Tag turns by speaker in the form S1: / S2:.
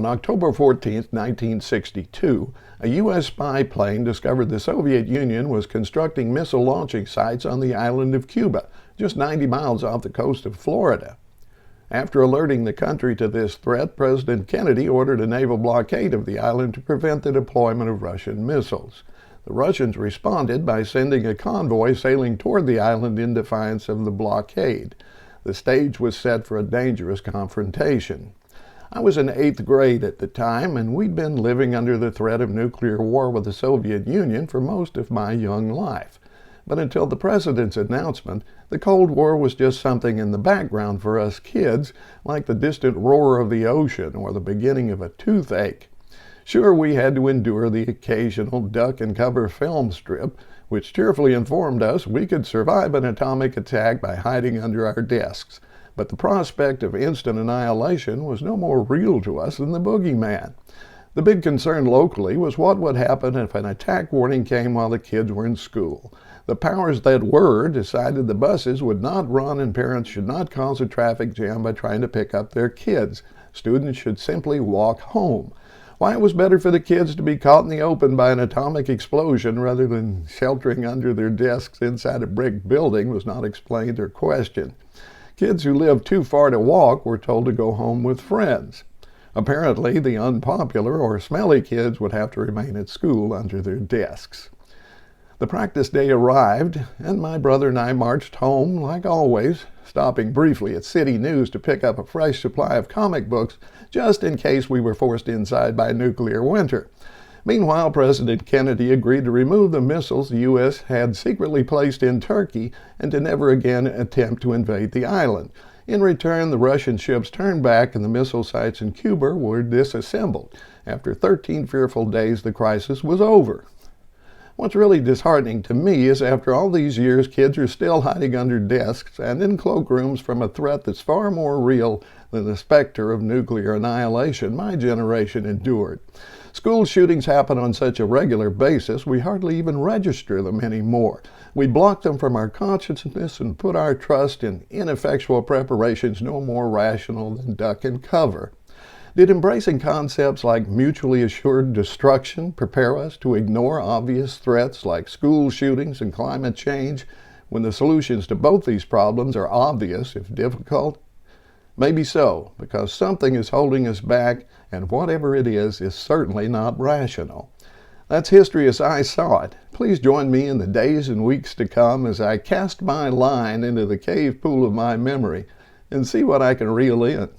S1: On October 14, 1962, a U.S. spy plane discovered the Soviet Union was constructing missile launching sites on the island of Cuba, just 90 miles off the coast of Florida. After alerting the country to this threat, President Kennedy ordered a naval blockade of the island to prevent the deployment of Russian missiles. The Russians responded by sending a convoy sailing toward the island in defiance of the blockade. The stage was set for a dangerous confrontation. I was in 8th grade at the time, and we'd been living under the threat of nuclear war with the Soviet Union for most of my young life. But until the president's announcement, the Cold War was just something in the background for us kids, like the distant roar of the ocean or the beginning of a toothache. Sure, we had to endure the occasional duck and cover film strip, which cheerfully informed us we could survive an atomic attack by hiding under our desks. But the prospect of instant annihilation was no more real to us than the boogeyman. The big concern locally was what would happen if an attack warning came while the kids were in school. The powers that were decided the buses would not run and parents should not cause a traffic jam by trying to pick up their kids. Students should simply walk home. Why it was better for the kids to be caught in the open by an atomic explosion rather than sheltering under their desks inside a brick building was not explained or questioned. Kids who lived too far to walk were told to go home with friends. Apparently, the unpopular or smelly kids would have to remain at school under their desks. The practice day arrived, and my brother and I marched home like always, stopping briefly at City News to pick up a fresh supply of comic books just in case we were forced inside by nuclear winter. Meanwhile, President Kennedy agreed to remove the missiles the U.S. had secretly placed in Turkey and to never again attempt to invade the island. In return, the Russian ships turned back and the missile sites in Cuba were disassembled. After 13 fearful days, the crisis was over. What's really disheartening to me is after all these years, kids are still hiding under desks and in cloakrooms from a threat that's far more real than the specter of nuclear annihilation my generation endured. School shootings happen on such a regular basis, we hardly even register them anymore. We block them from our consciousness and put our trust in ineffectual preparations no more rational than duck and cover. Did embracing concepts like mutually assured destruction prepare us to ignore obvious threats like school shootings and climate change when the solutions to both these problems are obvious if difficult? Maybe so, because something is holding us back, and whatever it is certainly not rational. That's history as I saw it. Please join me in the days and weeks to come as I cast my line into the cave pool of my memory and see what I can reel in.